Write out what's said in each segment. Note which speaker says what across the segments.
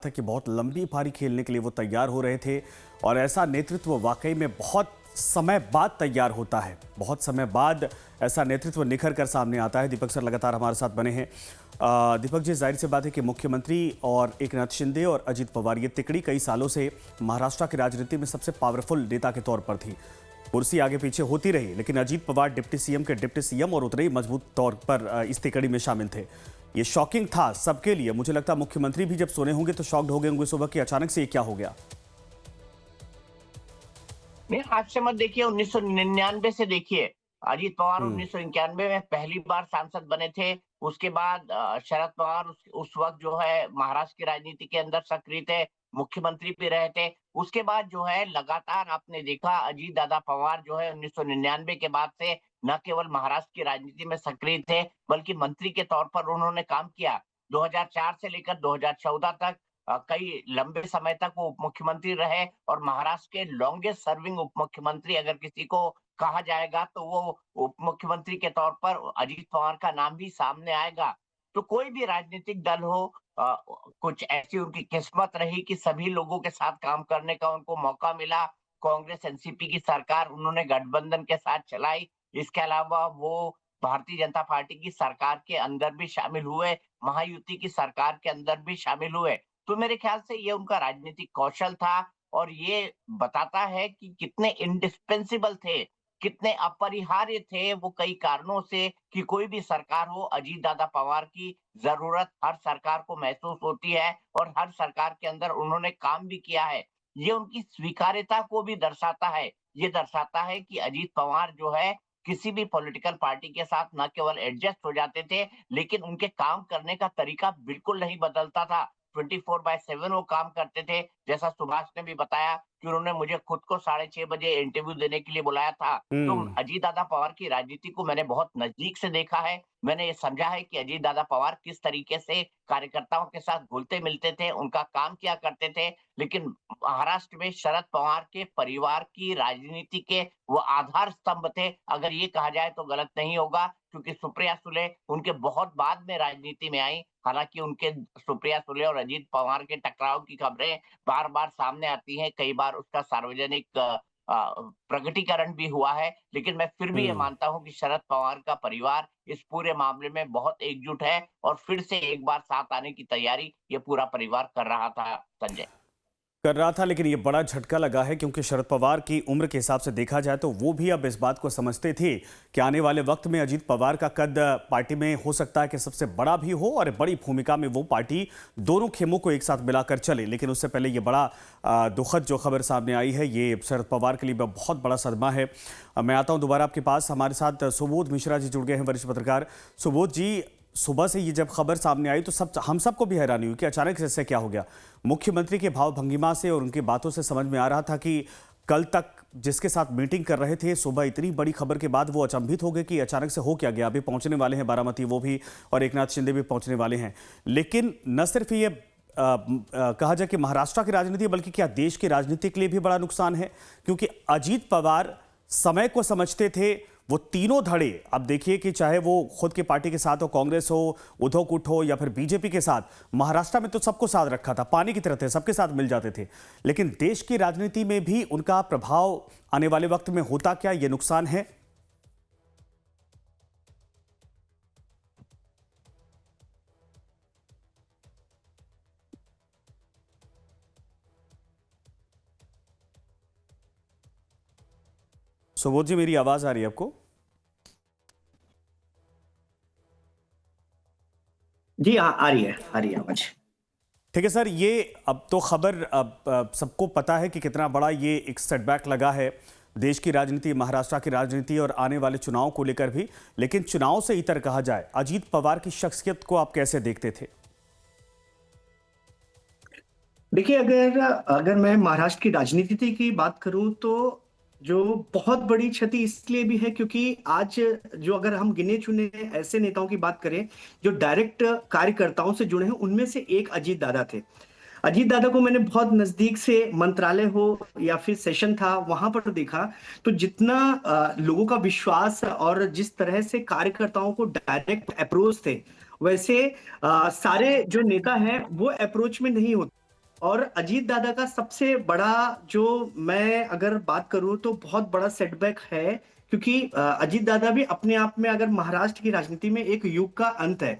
Speaker 1: था कि बहुत लंबी पारी खेलने के लिए वो तैयार हो रहे थे और ऐसा नेतृत्व वाकई में बहुत समय बाद तैयार होता है। बहुत समय बाद ऐसा नेतृत्व निखर कर सामने आता है। दीपक सर लगातार हमारे साथ बने हैं। दीपक जी, जाहिर सी बात है कि मुख्यमंत्री और एकनाथ शिंदे और अजीत पवार ये तिकड़ी कई सालों से महाराष्ट्र की राजनीति में सबसे पावरफुल नेता के तौर पर थी। कुर्सी आगे पीछे होती रही, लेकिन अजीत पवार डिप्टी सीएम के डिप्टी सीएम और उतने ही मजबूत तौर पर इस तिकड़ी में शामिल थे। ये शॉकिंग था सबके लिए। मुझे लगता है मुख्यमंत्री भी जब सोने होंगे तो शॉक्ड हो गए होंगे सुबह कि अचानक से ये क्या हो गया।
Speaker 2: नहीं, आज से मत देखिए, 1999 से देखिए। अजीत पवार
Speaker 1: हम्म।
Speaker 2: 1991 में पहली बार सांसद बने थे। उसके बाद शरद पवार उस वक्त जो है महाराष्ट्र की राजनीति के अंदर सक्रिय थे, मुख्यमंत्री भी रहे थे। उसके बाद जो है लगातार आपने देखा अजीत दादा पवार जो है 1999 के बाद से न केवल महाराष्ट्र की राजनीति में सक्रिय थे, बल्कि मंत्री के तौर पर उन्होंने काम किया। 2004 से लेकर 2014 तक कई लंबे समय तक वो उप मुख्यमंत्री रहे और महाराष्ट्र के लॉन्गेस्ट सर्विंग उप मुख्यमंत्री अगर किसी को कहा जाएगा तो वो उप मुख्यमंत्री के तौर पर अजीत पवार का नाम भी सामने आएगा। तो कोई भी राजनीतिक दल हो, कुछ ऐसी उनकी किस्मत रही कि सभी लोगों के साथ काम करने का उनको मौका मिला। कांग्रेस एनसीपी की सरकार उन्होंने गठबंधन के साथ चलाई। इसके अलावा वो भारतीय जनता पार्टी की सरकार के अंदर भी शामिल हुए, महायुति की सरकार के अंदर भी शामिल हुए। तो मेरे ख्याल से ये उनका राजनीतिक कौशल था और ये बताता है कि कितने इंडिस्पेंसिबल थे, कितने अपरिहार्य थे वो कई कारणों से कि कोई भी सरकार हो, अजीत दादा पवार की जरूरत हर सरकार को महसूस होती है और हर सरकार के अंदर उन्होंने काम भी किया है। ये उनकी स्वीकार्यता को भी दर्शाता है। ये दर्शाता है कि अजीत पवार जो है किसी भी पॉलिटिकल पार्टी के साथ न केवल एडजस्ट हो जाते थे, लेकिन उनके काम करने का तरीका बिल्कुल नहीं बदलता था। 24/7 वो काम करते थे। जैसा सुभाष ने भी बताया कि उन्होंने मुझे खुद को 6:30 बजे इंटरव्यू देने के लिए बुलाया था। तो
Speaker 1: हम्म।
Speaker 2: अजीत दादा पवार की राजनीति को मैंने बहुत नजदीक से देखा है। मैंने ये समझा है कि अजीत दादा पवार किस तरीके से कार्यकर्ताओं के साथ घुलते-मिलते थे, उनका काम किया करते थे। लेकिन महाराष्ट्र में शरद पवार के परिवार की राजनीति के वो आधार स्तंभ थे। अगर ये कहा जाए तो गलत नहीं होगा, क्योंकि सुप्रिया सुले उनके बहुत बाद में राजनीति में आई। हालाँकि उनके सुप्रिया सुले और अजीत पवार के टकराव की खबरें बार-बार सामने आती हैं, कई बार उसका सार्वजनिक प्रकटीकरण भी हुआ है। लेकिन मैं फिर भी ये
Speaker 1: हम्म।
Speaker 2: मानता हूँ कि शरद पवार का परिवार इस पूरे मामले में बहुत एकजुट है और फिर से एक बार साथ आने की तैयारी ये पूरा परिवार कर रहा था, संजय।
Speaker 1: कर रहा था, लेकिन ये बड़ा झटका लगा है क्योंकि शरद पवार की उम्र के हिसाब से देखा जाए तो वो भी अब इस बात को समझते थे कि आने वाले वक्त में अजीत पवार का कद पार्टी में हो सकता है कि सबसे बड़ा भी हो और बड़ी भूमिका में वो पार्टी दोनों खेमों को एक साथ मिलाकर चले। लेकिन उससे पहले ये बड़ा दुखद जो खबर सामने आई है, ये शरद पवार के लिए बहुत बड़ा सदमा है। मैं आता हूँ दोबारा आपके पास। हमारे साथ सुबोध मिश्रा जी जुड़ गए हैं, वरिष्ठ पत्रकार। सुबोध जी, सुबह से ये जब खबर सामने आई तो हम सबको भी हैरानी हुई कि अचानक से ऐसे क्या हो गया। मुख्यमंत्री के भाव भंगिमा से और उनकी बातों से समझ में आ रहा था कि कल तक जिसके साथ मीटिंग कर रहे थे, सुबह इतनी बड़ी खबर के बाद वो अचंभित हो गए कि अचानक से हो क्या गया। अभी पहुंचने वाले हैं बारामती वो भी, और एकनाथ शिंदे भी पहुंचने वाले हैं। लेकिन न सिर्फ ये कहा जाए कि महाराष्ट्र की राजनीति, बल्कि क्या देश की राजनीति के लिए भी बड़ा नुकसान है, क्योंकि अजीत पवार समय को समझते थे। वो तीनों धड़े, अब देखिए कि चाहे वो खुद की पार्टी के साथ हो, कांग्रेस हो, उद्धव गुट हो या फिर बीजेपी के साथ, महाराष्ट्र में तो सबको साथ रखा था, पानी की तरह थे, सबके साथ मिल जाते थे। लेकिन देश की राजनीति में भी उनका प्रभाव आने वाले वक्त में होता क्या, ये नुकसान है। सुबोध जी, मेरी आवाज आ रही है आपको?
Speaker 3: जी आ रही है, आ रही है आवाज।
Speaker 1: ठीक है सर, ये अब तो खबर अब सबको पता है कि कितना बड़ा ये एक सेटबैक लगा है देश की राजनीति, महाराष्ट्र की राजनीति और आने वाले चुनाव को लेकर भी। लेकिन चुनाव से इतर कहा जाए, अजीत पवार की शख्सियत को आप कैसे देखते थे?
Speaker 3: देखिए, अगर अगर मैं महाराष्ट्र की राजनीति की बात करूं तो जो बहुत बड़ी क्षति इसलिए भी है क्योंकि आज जो अगर हम गिने चुने ऐसे नेताओं की बात करें जो डायरेक्ट कार्यकर्ताओं से जुड़े हैं, उनमें से एक अजीत दादा थे। अजीत दादा को मैंने बहुत नजदीक से मंत्रालय हो या फिर सेशन था वहां पर देखा, तो जितना लोगों का विश्वास और जिस तरह से कार्यकर्ताओं को डायरेक्ट अप्रोच थे, वैसे सारे जो नेता हैं वो अप्रोच में नहीं होते। और अजीत दादा का सबसे बड़ा जो मैं अगर बात करूं तो बहुत बड़ा सेटबैक है, क्योंकि अजीत दादा भी अपने आप में अगर महाराष्ट्र की राजनीति में एक युग का अंत है।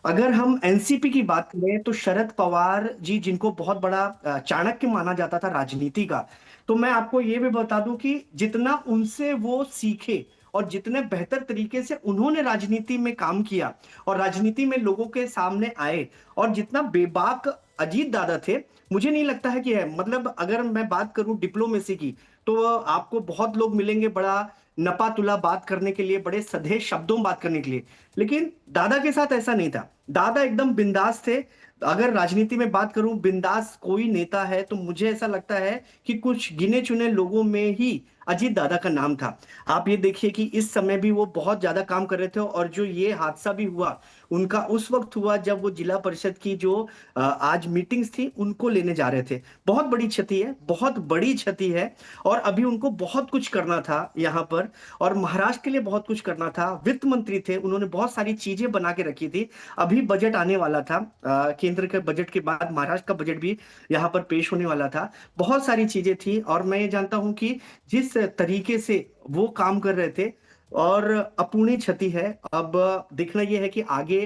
Speaker 3: अगर हम एनसीपी की बात करें तो शरद पवार जी, जिनको बहुत बड़ा चाणक्य माना जाता था राजनीति का, तो मैं आपको ये भी बता दूं कि जितना उनसे वो सीखे और जितने बेहतर तरीके से उन्होंने राजनीति में काम किया और राजनीति में लोगों के सामने आए, और जितना बेबाक अजीत दादा थे, मुझे नहीं लगता है कि है। मतलब अगर मैं बात करूं डिप्लोमेसी की, तो आपको बहुत लोग मिलेंगे बड़ा नपा तुला बात करने के लिए, बड़े सधे शब्दों में बात करने के लिए, लेकिन दादा के साथ ऐसा नहीं था। दादा एकदम बिंदास थे। अगर राजनीति में बात करूं, बिंदास कोई नेता है तो मुझे ऐसा लगता है कि कुछ गिने चुने लोगों में ही अजीत दादा का नाम था। आप ये देखिए कि इस समय भी वो बहुत ज्यादा काम कर रहे थे, और जो ये हादसा भी हुआ उनका उस वक्त हुआ जब वो जिला परिषद की जो आज मीटिंग्स थी उनको लेने जा रहे थे। बहुत बड़ी क्षति है, बहुत बड़ी क्षति है। और अभी उनको बहुत कुछ करना था यहाँ पर, और महाराष्ट्र के लिए बहुत कुछ करना था। वित्त मंत्री थे, उन्होंने बहुत सारी चीजें बना के रखी थी। अभी बजट आने वाला था, केंद्र के बजट के बाद महाराष्ट्र का बजट भी यहाँ पर पेश होने वाला था। बहुत सारी चीजें थी, और मैं ये जानता हूं कि जिस तरीके से वो काम कर रहे थे, और अपूर्णीय क्षति है। अब देखना यह है कि आगे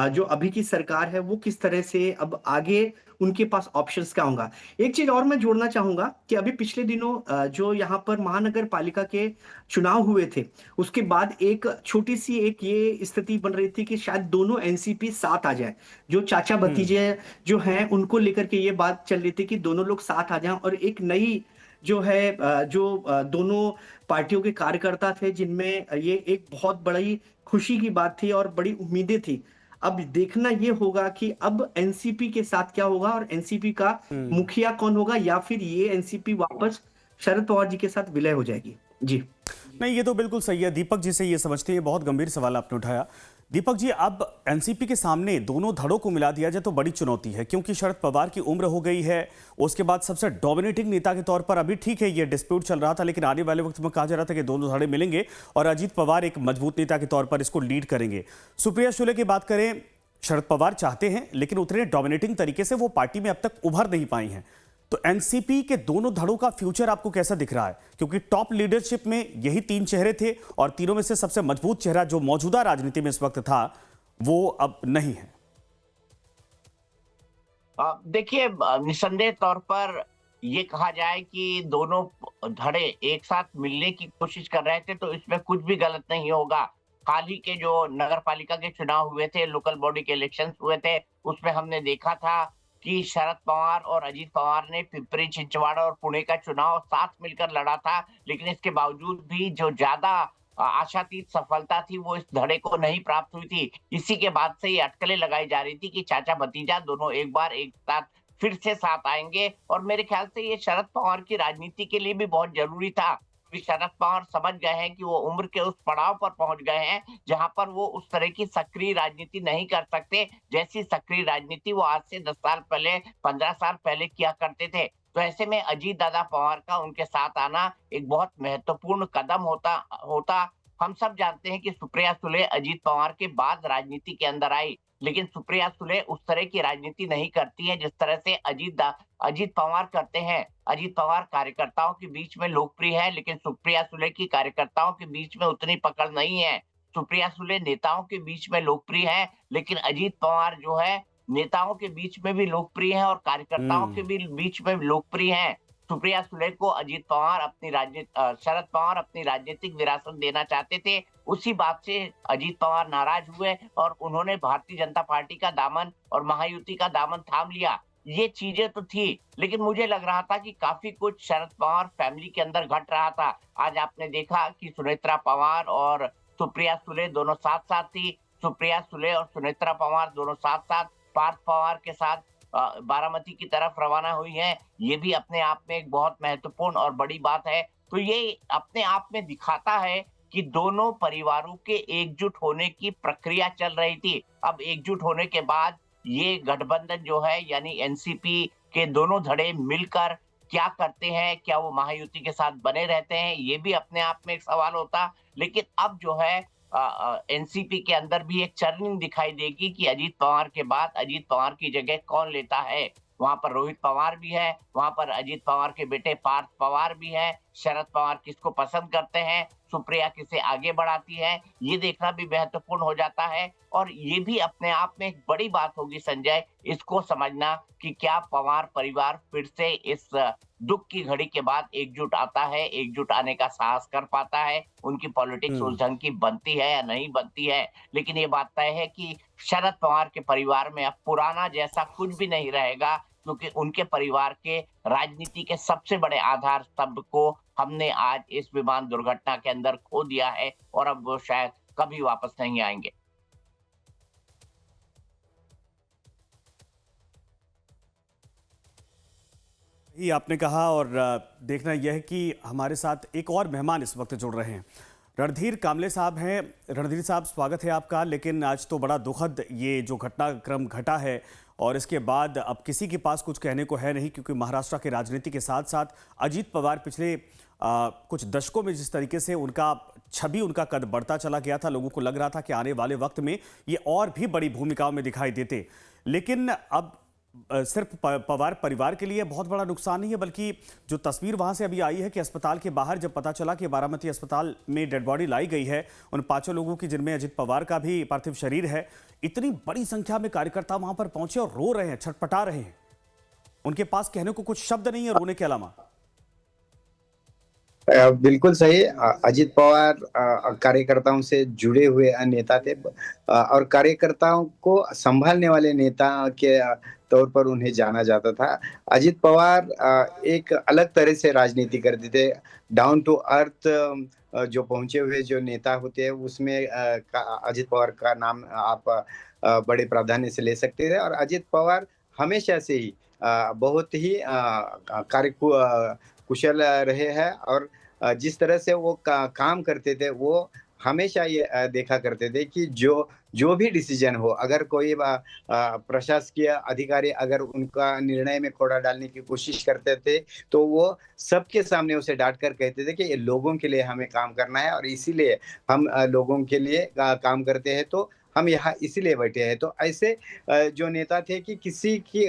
Speaker 3: जो अभी की सरकार है वो किस तरह से अब आगे उनके पास ऑप्शंस क्या होगा। एक चीज और मैं जोड़ना चाहूंगा कि अभी पिछले दिनों जो यहाँ पर महानगर पालिका के चुनाव हुए थे, उसके बाद एक छोटी सी एक ये स्थिति बन रही थी कि शायद दोनों एनसीपी साथ आ जाए। जो चाचा भतीजे जो हैं उनको लेकर के ये बात चल रही थी कि दोनों लोग साथ आ जाएं, और एक नई जो है दोनों पार्टियों के कार्यकर्ता थे, जिनमें ये एक बहुत बड़ी खुशी की बात थी और बड़ी उम्मीदें थी। अब देखना ये होगा कि अब एनसीपी के साथ क्या होगा, और एनसीपी का मुखिया कौन होगा, या फिर ये एनसीपी वापस शरद पवार जी के साथ विलय हो जाएगी। जी
Speaker 1: नहीं, ये तो बिल्कुल सही है। दीपक जी से ये समझते हैं, बहुत गंभीर सवाल आपने उठाया। दीपक जी, अब एनसीपी के सामने दोनों धड़ों को मिला दिया जाए तो बड़ी चुनौती है, क्योंकि शरद पवार की उम्र हो गई है। उसके बाद सबसे डोमिनेटिंग नेता के तौर पर अभी ठीक है ये डिस्प्यूट चल रहा था, लेकिन आने वाले वक्त में कहा जा रहा था कि दोनों धड़े मिलेंगे और अजीत पवार एक मजबूत नेता के तौर पर इसको लीड करेंगे। सुप्रिया सुले की बात करें, शरद पवार चाहते हैं लेकिन उतने डोमिनेटिंग तरीके से वो पार्टी में अब तक उभर नहीं पाई हैं। तो एनसीपी के दोनों धड़ों का फ्यूचर आपको कैसा दिख रहा है? क्योंकि टॉप लीडरशिप में यही तीन चेहरे थे और तीनों में से सबसे मजबूत चेहरा जो मौजूदा राजनीति में इस वक्त था वो अब नहीं है।
Speaker 2: देखिए, निसंदेह तौर पर ये कहा जाए कि दोनों धड़े एक साथ मिलने की कोशिश कर रहे थे तो इसमें कुछ भी गलत नहीं होगा। हाल ही के जो नगर पालिका के चुनाव हुए थे, लोकल बॉडी के इलेक्शंस हुए थे, उसमें हमने देखा था कि शरद पवार और अजीत पवार ने पिंपरी चिंचवाड़ा और पुणे का चुनाव साथ मिलकर लड़ा था। लेकिन इसके बावजूद भी जो ज्यादा आशातीत सफलता थी वो इस धड़े को नहीं प्राप्त हुई थी। इसी के बाद से ये अटकलें लगाई जा रही थी कि चाचा भतीजा दोनों एक बार एक साथ फिर से साथ आएंगे, और मेरे ख्याल से ये शरद पवार की राजनीति के लिए भी बहुत जरूरी था। क्योंकि शरद पवार समझ गए हैं कि वो उम्र के उस पड़ाव पर पहुंच गए हैं जहां पर वो उस तरह की सक्रिय राजनीति नहीं कर सकते, जैसी सक्रिय राजनीति वो आज से 10 साल पहले, 15 साल पहले किया करते थे। तो ऐसे में अजीत दादा पवार का उनके साथ आना एक बहुत महत्वपूर्ण कदम होता होता हम सब जानते हैं कि सुप्रिया सुले अजीत पवार के बाद राजनीति के अंदर आई, लेकिन सुप्रिया सुले उस तरह की राजनीति नहीं करती है जिस तरह से अजीत पवार करते हैं। अजीत पवार कार्यकर्ताओं के बीच में लोकप्रिय है, लेकिन सुप्रिया सुले की कार्यकर्ताओं के बीच में उतनी पकड़ नहीं है। सुप्रिया सुले नेताओं के बीच में लोकप्रिय है, लेकिन अजीत पवार जो है नेताओं के बीच में भी लोकप्रिय है और कार्यकर्ताओं के भी बीच में लोकप्रिय है। सुप्रिया सुले को शरद पवार अपनी राजनीतिक विरासत देना चाहते थे। उसी बात से अजीत पवार नाराज हुए और उन्होंने भारतीय जनता पार्टी का दामन और महायुति का दामन थाम लिया। ये चीजें तो थी, लेकिन मुझे लग रहा था कि काफी कुछ शरद पवार फैमिली के अंदर घट रहा था। आज आपने देखा कि सुनेत्रा पवार और सुप्रिया सुले दोनों साथ साथ थी। सुप्रिया सुले और सुनेत्रा पवार दोनों साथ साथ पार्थ पवार के साथ बारामती की तरफ रवाना हुई है। ये भी अपने आप में एक बहुत महत्वपूर्ण और बड़ी बात है। तो ये अपने आप में दिखाता है कि दोनों परिवारों के एकजुट होने की प्रक्रिया चल रही थी। अब एकजुट होने के बाद ये गठबंधन जो है, यानी एनसीपी के दोनों धड़े मिलकर क्या करते हैं, क्या वो महायुति के साथ बने रहते हैं, ये भी अपने आप में एक सवाल होता। लेकिन अब जो है एनसीपी के अंदर भी एक चर्निंग दिखाई देगी कि अजीत पवार के बाद अजीत पवार की जगह कौन लेता है। वहां पर रोहित पवार भी है, वहां पर अजीत पवार के बेटे पार्थ पवार भी है। शरद पवार किसको पसंद करते हैं, सुप्रिया किसे आगे बढ़ाती है, ये देखना भी महत्वपूर्ण हो जाता है। और ये भी अपने आप में एक बड़ी बात होगी संजय, इसको समझना कि क्या पवार परिवार फिर से इस दुख की घड़ी के बाद एकजुट आता है, एकजुट आने का साहस कर पाता है, उनकी पॉलिटिक्स उस ढंग की बनती है या नहीं बनती है। लेकिन ये बात तय है कि शरद पवार के परिवार में अब पुराना जैसा कुछ भी नहीं रहेगा, क्योंकि उनके परिवार के राजनीति के सबसे बड़े आधार स्तंभ को हमने आज इस विमान दुर्घटना के अंदर खो दिया है और अब वो शायद कभी वापस नहीं आएंगे।
Speaker 1: ये आपने कहा और देखना यह है कि हमारे साथ एक और मेहमान इस वक्त जुड़ रहे हैं। रणधीर कामले साहब हैं। रणधीर साहब, स्वागत है आपका। लेकिन आज तो बड़ा दुखद ये जो घटनाक्रम घटा है और इसके बाद अब किसी के पास कुछ कहने को है नहीं, क्योंकि महाराष्ट्र की राजनीति के साथ साथ अजीत पवार पिछले कुछ दशकों में जिस तरीके से उनका छवि, उनका कद बढ़ता चला गया था, लोगों को लग रहा था कि आने वाले वक्त में ये और भी बड़ी भूमिकाओं में दिखाई देते। लेकिन अब सिर्फ पवार परिवार के लिए बहुत बड़ा नुकसान नहीं है, बल्कि जो तस्वीर वहां से अभी आई है कि अस्पताल के बाहर जब पता चला कि बारामती अस्पताल में डेड बॉडी लाई गई है उन 5 लोगों की, जिनमें अजित पवार का भी पार्थिव शरीर है, इतनी बड़ी संख्या में कार्यकर्ता वहां पर पहुंचे और रो रहे हैं, छटपटा रहे हैं। उनके पास कहने को कुछ शब्द नहीं है रोने के अलावा।
Speaker 4: बिल्कुल सही। अजित पवार कार्यकर्ताओं से जुड़े हुए नेता थे और कार्यकर्ताओं को संभालने वाले नेता के तौर पर उन्हें जाना जाता था। अजित पवार एक अलग तरह से राजनीति करते थे। डाउन टू अर्थ जो पहुंचे हुए जो नेता होते हैं उसमें अजित पवार का नाम आप बड़े प्राधान्य से ले सकते थे। और अजित पवार हमेशा से ही बहुत ही कुशल रहे हैं और जिस तरह से वो काम करते थे वो हमेशा ये देखा करते थे कि जो भी डिसीजन हो, अगर कोई प्रशासकीय अधिकारी अगर उनका निर्णय में खोड़ा डालने की कोशिश करते थे तो वो सबके सामने उसे डांट कर कहते थे कि ये लोगों के लिए हमें काम करना है और इसीलिए हम लोगों के लिए काम करते हैं, तो हम यहाँ इसीलिए बैठे हैं। तो ऐसे जो नेता थे कि किसी की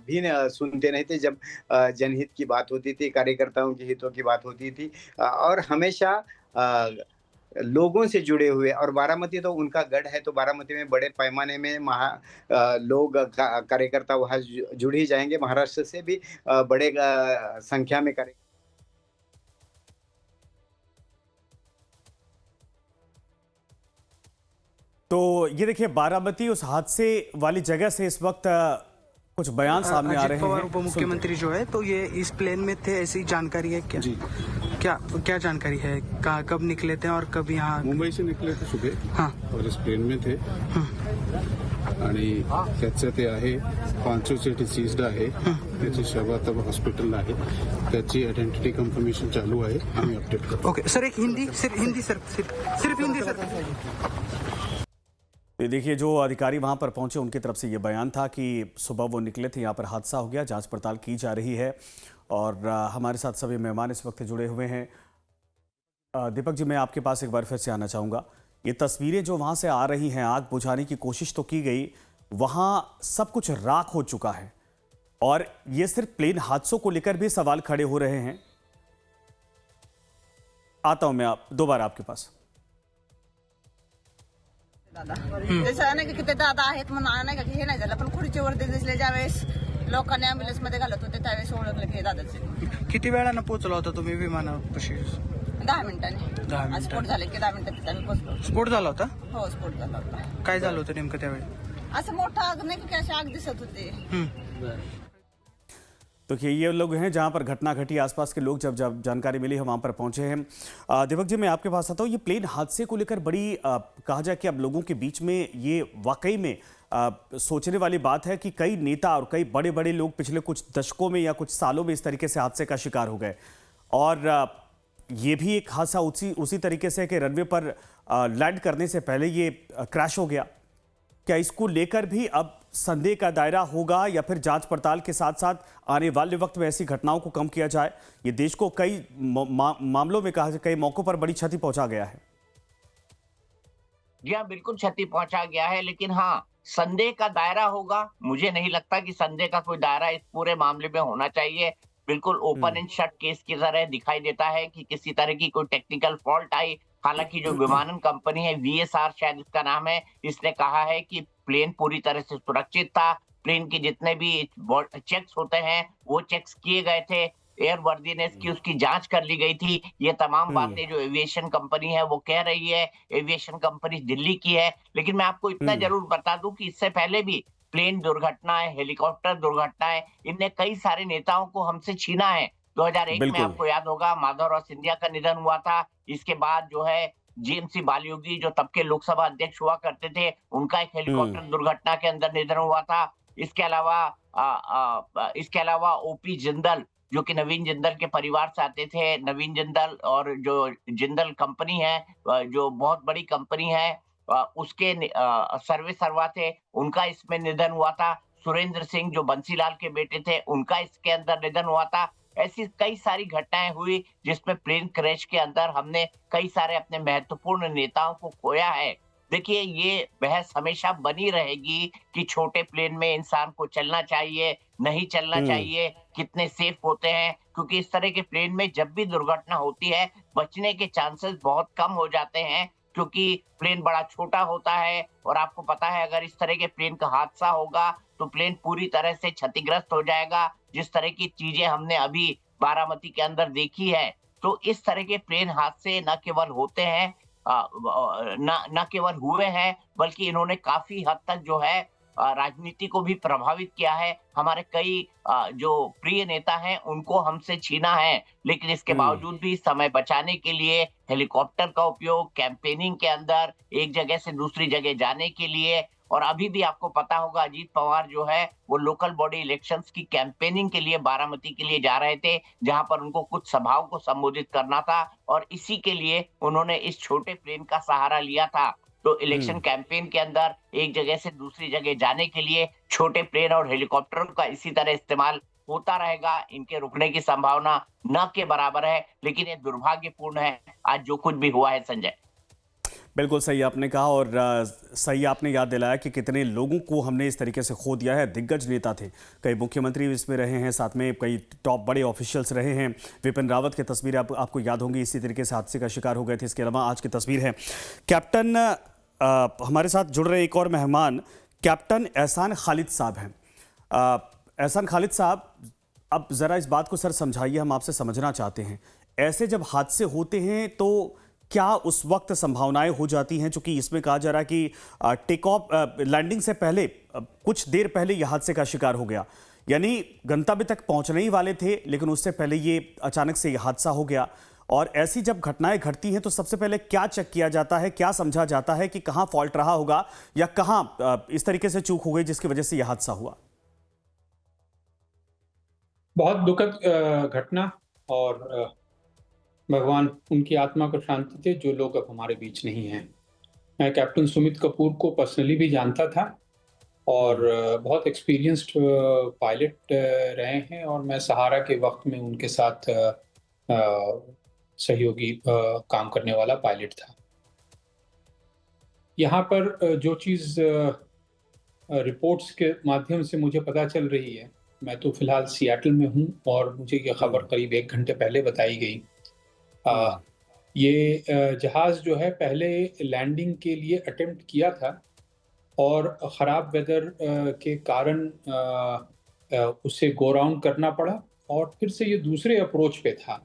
Speaker 4: भी सुनते नहीं थे जब जनहित की बात होती थी, कार्यकर्ताओं के हितों की बात होती थी और हमेशा लोगों से जुड़े हुए। और बारामती तो उनका गढ़ है, तो बारामती में बड़े पैमाने में लोग कार्यकर्ता वहाँ जुड़ ही जाएंगे। महाराष्ट्र से भी बड़े संख्या में कार्यकर्ता।
Speaker 1: तो ये देखिए, बारामती उस हादसे वाली जगह से इस वक्त कुछ बयान सामने आ रहे हैं।
Speaker 5: उप मुख्यमंत्री जो है, तो ये इस प्लेन में थे, ऐसी जानकारी है क्या? जी, क्या जानकारी है? कब निकले थे और कब यहाँ?
Speaker 6: मुंबई से निकले थे सुबह। हाँ। और इस प्लेन में थे आणि त्याचं ते आहे 500 डिसीज्ड आहे, त्याची शव आता हॉस्पिटल आहे, त्याची आयडेंटिटी कन्फर्मेशन चालू आहे, आम्ही अपडेट करतो।
Speaker 5: ओके सर, एक हिंदी सिर्फ हिंदी सर।
Speaker 1: देखिए, जो अधिकारी वहां पर पहुंचे उनकी तरफ से ये बयान था कि सुबह वो निकले थे, यहाँ पर हादसा हो गया, जांच पड़ताल की जा रही है। और हमारे साथ सभी मेहमान इस वक्त जुड़े हुए हैं। दीपक जी, मैं आपके पास एक बार फिर से आना चाहूँगा। ये तस्वीरें जो वहाँ से आ रही हैं, आग बुझाने की कोशिश तो की गई, वहाँ सब कुछ राख हो चुका है और ये सिर्फ प्लेन हादसों को लेकर भी सवाल खड़े हो रहे हैं। आता हूँ मैं दोबारा आपके पास।
Speaker 7: जसं नाही का किती दादा आहेत म्हणून नाही का हे नाही झालं, पण खुर्चीवरती दिसले ज्यावेळेस लोकांनी अँब्युलन्स मध्ये घालत होते त्यावेळेस ओळखलं की हे दादाचे।
Speaker 5: किती वेळानं पोहोचला होता तुम्ही विमानापाशी?
Speaker 7: 10 मिनिटांनी। आज स्फोट झाले की 10 मिनिटात तिथे आम्ही पोहोचलो।
Speaker 5: स्फोट झाला होता?
Speaker 7: हो, स्फोट झाला होता।
Speaker 5: काय झालं होतं नेमकं त्यावेळी?
Speaker 7: असं मोठा आग नाही की अशी आग दिसत होती।
Speaker 1: तो ये लोग हैं जहां पर घटना घटी, आसपास के लोग जब जानकारी मिली है वहां पर पहुंचे हैं। दीपक जी, मैं आपके पास आता हूं। ये प्लेन हादसे को लेकर बड़ी कहा जाए कि अब लोगों के बीच में ये वाकई में सोचने वाली बात है कि कई नेता और कई बड़े बड़े लोग पिछले कुछ दशकों में या कुछ सालों में इस तरीके से हादसे का शिकार हो गए और ये भी एक हादसा उसी तरीके से कि रनवे पर लैंड करने से पहले ये क्रैश हो गया। क्या इसको लेकर भी अब संदेह का दायरा होगा या फिर जांच पड़ताल के साथ साथ आने वाले वक्त में ऐसी घटनाओं को कम किया जाए? ये देश को कई मामलों में कहा, कई मौकों पर बड़ी क्षति पहुंचा गया है।
Speaker 2: जी हाँ, बिल्कुल क्षति पहुंचा गया है, लेकिन हाँ, संदेह का दायरा होगा, मुझे नहीं लगता कि संदेह का कोई दायरा इस पूरे मामले में होना चाहिए। बिल्कुल ओपन एंड शट केस की तरह दिखाई देता है कि किसी तरह की कोई टेक्निकल फॉल्ट आई। हालांकि जो विमानन कंपनी है, वीएसआर शायद इसका नाम है, इसने कहा है कि प्लेन पूरी तरह से सुरक्षित था। प्लेन के जितने भी चेक्स होते हैं वो चेक्स किए गए थे, एयर वर्दीनेस की उसकी जांच कर ली गई थी। ये तमाम बातें जो एविएशन कंपनी है वो कह रही है। एविएशन कंपनी दिल्ली की है। लेकिन मैं आपको इतना जरूर बता दूं कि इससे पहले भी प्लेन दुर्घटनाएं, हेलीकॉप्टर दुर्घटनाएं, इनने कई सारे नेताओं को हमसे छीना है। 2001 में
Speaker 1: बिल्कुल।
Speaker 2: आपको याद होगा माधवराव सिंधिया का निधन हुआ था। इसके बाद जो है जीएमसी बालियोगी जो तब के लोकसभा अध्यक्ष हुआ करते थे, उनका एक हेलीकॉप्टर दुर्घटना के अंदर निधन हुआ था। इसके अलावा ओपी जिंदल जो कि नवीन जिंदल के परिवार से आते थे। नवीन जिंदल और जो जिंदल कंपनी है, जो बहुत बड़ी कंपनी है, उसके सर्वे सर्वा थे, उनका इसमें निधन हुआ था। सुरेंद्र सिंह जो बंसीलाल के बेटे थे, उनका इसके अंदर निधन हुआ था। ऐसी कई सारी घटनाएं हुई जिसमें प्लेन क्रैश के अंदर हमने कई सारे अपने महत्वपूर्ण नेताओं को खोया है। देखिए, ये बहस हमेशा बनी रहेगी कि छोटे प्लेन में इंसान को चलना चाहिए, नहीं चलना चाहिए, कितने सेफ होते हैं, क्योंकि इस तरह के प्लेन में जब भी दुर्घटना होती है, बचने के चांसेस बहुत कम हो जाते हैं, क्योंकि प्लेन बड़ा छोटा होता है। और आपको पता है अगर इस तरह के प्लेन का हादसा होगा तो प्लेन पूरी तरह से क्षतिग्रस्त हो जाएगा, जिस तरह की चीजें हमने अभी बारामती के अंदर देखी है। तो इस तरह के प्लेन हादसे न केवल होते हैं, न केवल हुए हैं, बल्कि इन्होंने काफी हद तक जो है राजनीति को भी प्रभावित किया है। हमारे कई जो प्रिय नेता हैं उनको हमसे छीना है, लेकिन इसके बावजूद भी समय बचाने के लिए हेलीकॉप्टर का उपयोग कैंपेनिंग के अंदर एक जगह से दूसरी जगह जाने के लिए। और अभी भी आपको पता होगा अजीत पवार जो है वो लोकल बॉडी इलेक्शंस की कैंपेनिंग के लिए बारामती के लिए जा रहे थे, जहां पर उनको कुछ सभाओं को संबोधित करना था, और इसी के लिए उन्होंने इस छोटे प्लेन का सहारा लिया था। तो इलेक्शन कैंपेन के अंदर एक जगह से दूसरी जगह जाने के लिए छोटे प्लेन और हेलीकॉप्टरों का इसी तरह इस्तेमाल होता रहेगा। इनके रुकने की संभावना न के बराबर है, लेकिन ये दुर्भाग्यपूर्ण है आज जो कुछ भी हुआ है। संजय,
Speaker 1: बिल्कुल सही आपने कहा, और सही आपने याद दिलाया कि कितने लोगों को हमने इस तरीके से खो दिया है। दिग्गज नेता थे, कई मुख्यमंत्री इसमें रहे हैं, साथ में कई टॉप बड़े ऑफिशियल्स रहे हैं। विपिन रावत की तस्वीरें आपको याद होंगी, इसी तरीके से हादसे का शिकार हो गए थे। इसके अलावा आज की तस्वीर है कैप्टन, हमारे साथ जुड़ रहे एक और मेहमान कैप्टन एहसान खालिद साहब हैं। एहसान खालिद साहब, अब ज़रा इस बात को सर समझाइए, हम आपसे समझना चाहते हैं। ऐसे जब हादसे होते हैं तो क्या उस वक्त संभावनाएं हो जाती हैं, चूंकि इसमें कहा जा रहा है कि टेक ऑफ लैंडिंग से पहले कुछ देर पहले यह हादसे का शिकार हो गया, यानी गंतव्य तक पहुंचने ही वाले थे, लेकिन उससे पहले ये अचानक से यह हादसा हो गया। और ऐसी जब घटनाएं घटती हैं तो सबसे पहले क्या चेक किया जाता है, क्या समझा जाता है कि कहां फॉल्ट रहा होगा या कहां इस तरीके से चूक हो गई जिसकी वजह से यह हादसा हुआ?
Speaker 8: बहुत दुखद घटना, और भगवान उनकी आत्मा को शांति दे जो लोग अब हमारे बीच नहीं हैं। मैं कैप्टन सुमित कपूर को पर्सनली भी जानता था और बहुत एक्सपीरियंस्ड पायलट रहे हैं, और मैं सहारा के वक्त में उनके साथ सहयोगी काम करने वाला पायलट था। यहाँ पर जो चीज़ रिपोर्ट्स के माध्यम से मुझे पता चल रही है, मैं तो फिलहाल सियाटल में हूँ और मुझे ये खबर करीब 1 घंटे पहले बताई गई। ये जहाज़ जो है पहले लैंडिंग के लिए अटेम्प्ट किया था और ख़राब वेदर के कारण उसे गो राउंड करना पड़ा और फिर से ये दूसरे अप्रोच पे था,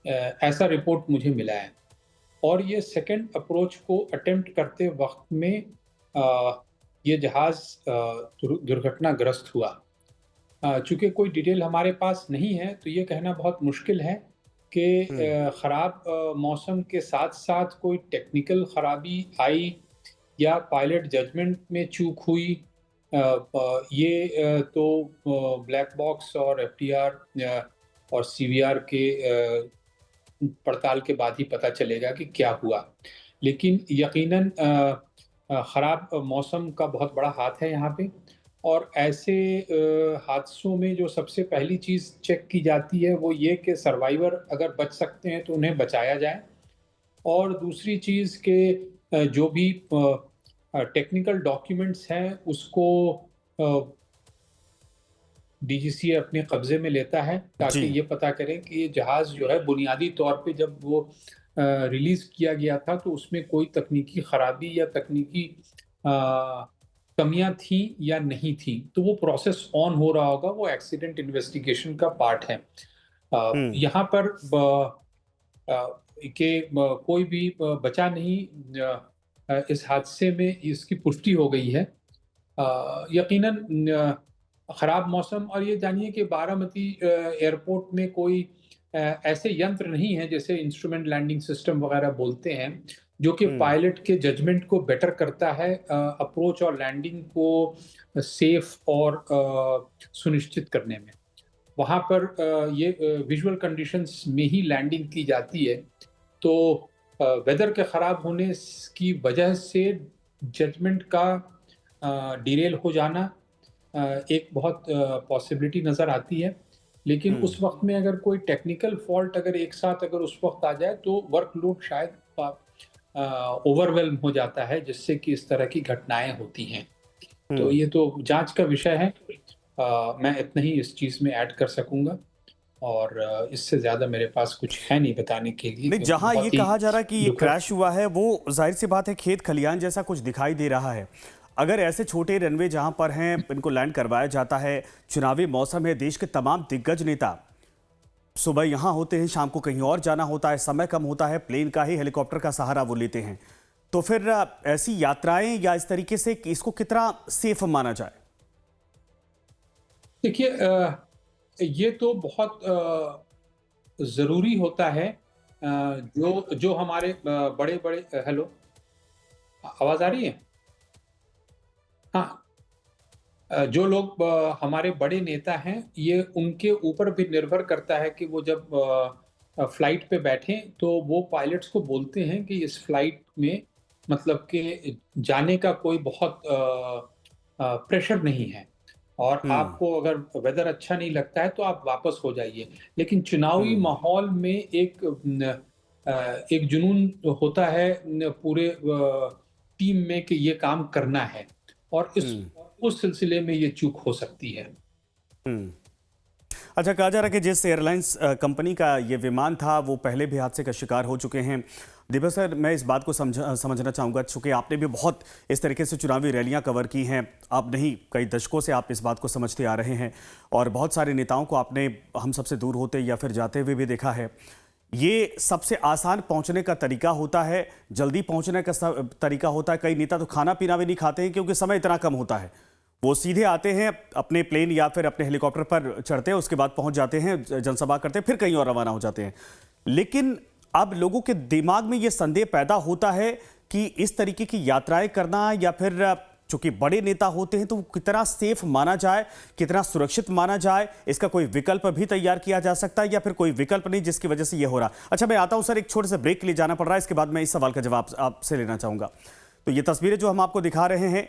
Speaker 8: ऐसा रिपोर्ट मुझे मिला है। और ये सेकंड अप्रोच को अटेम्प्ट करते वक्त में ये जहाज़ दुर्घटनाग्रस्त हुआ। चूँकि कोई डिटेल हमारे पास नहीं है तो ये कहना बहुत मुश्किल है कि ख़राब मौसम के साथ साथ कोई टेक्निकल ख़राबी आई या पायलट जजमेंट में चूक हुई। ये तो ब्लैक बॉक्स और एफटीआर और सीवीआर के पड़ताल के बाद ही पता चलेगा कि क्या हुआ। लेकिन यकीनन ख़राब मौसम का बहुत बड़ा हाथ है यहाँ पे, और ऐसे हादसों में जो सबसे पहली चीज़ चेक की जाती है वो ये कि सर्वाइवर अगर बच सकते हैं तो उन्हें बचाया जाए, और दूसरी चीज़ के जो भी टेक्निकल डॉक्यूमेंट्स हैं उसको डीजीसीए अपने कब्जे में लेता है ताकि
Speaker 1: जी।
Speaker 8: ये पता करें कि ये जहाज़ जो है बुनियादी तौर पे जब वो रिलीज़ किया गया था तो उसमें कोई तकनीकी खराबी या तकनीकी कमियां थी या नहीं थी, तो वो प्रोसेस ऑन हो रहा होगा, वो एक्सीडेंट इन्वेस्टिगेशन का पार्ट है। यहाँ पर कोई भी बचा नहीं इस हादसे में, इसकी पुष्टि हो गई है। यकीनन खराब मौसम, और ये जानिए कि बारामती एयरपोर्ट में कोई ऐसे यंत्र नहीं है जैसे इंस्ट्रूमेंट लैंडिंग सिस्टम वगैरह बोलते हैं, जो कि पायलट के जजमेंट को बेटर करता है, अप्रोच और लैंडिंग को सेफ और सुनिश्चित करने में। वहाँ पर ये विजुअल कंडीशंस में ही लैंडिंग की जाती है, तो वेदर के ख़राब होने की वजह से जजमेंट का डिरेल हो जाना एक बहुत पॉसिबिलिटी नज़र आती है। लेकिन उस वक्त में अगर कोई टेक्निकल फॉल्ट अगर एक साथ अगर उस वक्त आ जाए तो वर्कलोड शायद ओवरवेल्म हो जाता है, जिससे कि इस तरह की घटनाएं होती हैं। तो ये तो जांच का विषय है। मैं इतना ही इस चीज़ में ऐड कर सकूंगा, और इससे ज़्यादा मेरे पास कुछ है नहीं बताने के लिए।
Speaker 1: नहीं, जहां ये कहा जा रहा है कि ये क्रैश हुआ है वो जाहिर सी बात है खेत खलियान जैसा कुछ दिखाई दे रहा है। अगर ऐसे छोटे रनवे जहां पर हैं इनको लैंड करवाया जाता है, चुनावी मौसम है, देश के तमाम दिग्गज नेता सुबह यहाँ होते हैं, शाम को कहीं और जाना होता है, समय कम होता है, प्लेन का ही हेलीकॉप्टर का सहारा वो लेते हैं, तो फिर ऐसी यात्राएं या इस तरीके से इसको कितना सेफ माना जाए?
Speaker 8: देखिए, ये तो बहुत ज़रूरी होता है। जो हमारे बड़े बड़े, हेलो, आवाज़ आ रही है? हाँ, जो लोग हमारे बड़े नेता हैं, ये उनके ऊपर भी निर्भर करता है कि वो जब फ्लाइट पे बैठें तो वो पायलट्स को बोलते हैं कि इस फ्लाइट में मतलब कि जाने का कोई बहुत प्रेशर नहीं है, और आपको अगर वेदर अच्छा नहीं लगता है तो आप वापस हो जाइए। लेकिन चुनावी माहौल में एक जुनून होता है पूरे टीम में कि ये काम करना है, और उस सिलसिले में ये चूक हो सकती है।
Speaker 1: अच्छा, कहा जा रहा है कि जिस एयरलाइंस कंपनी का ये विमान था वो पहले भी हादसे का शिकार हो चुके हैं। दिव्या सर, मैं इस बात को समझना चाहूँगा, चूँकि आपने भी बहुत इस तरीके से चुनावी रैलियां कवर की हैं, आप नहीं कई दशकों से आप इस बात को समझते आ रहे हैं, और बहुत सारे नेताओं को आपने हम सबसे दूर होते या फिर जाते हुए भी देखा है। ये सबसे आसान पहुंचने का तरीका होता है, जल्दी पहुंचने का तरीका होता है। कई नेता तो खाना पीना भी नहीं खाते हैं क्योंकि समय इतना कम होता है, वो सीधे आते हैं अपने प्लेन या फिर अपने हेलीकॉप्टर पर चढ़ते हैं, उसके बाद पहुंच जाते हैं, जनसभा करते हैं, फिर कहीं और रवाना हो जाते हैं। लेकिन अब लोगों के दिमाग में ये संदेह पैदा होता है कि इस तरीके की यात्राएं करना, या फिर चूंकि बड़े नेता होते हैं तो वो कितना सेफ माना जाए, कितना सुरक्षित माना जाए, इसका कोई विकल्प भी तैयार किया जा सकता है या फिर कोई विकल्प नहीं जिसकी वजह से ये हो रहा। अच्छा, मैं आता हूं सर, एक छोटे से ब्रेक के लिए जाना पड़ रहा है, इसके बाद मैं इस सवाल का जवाब आपसे लेना चाहूंगा। तो ये तस्वीरें जो हम आपको दिखा रहे हैं,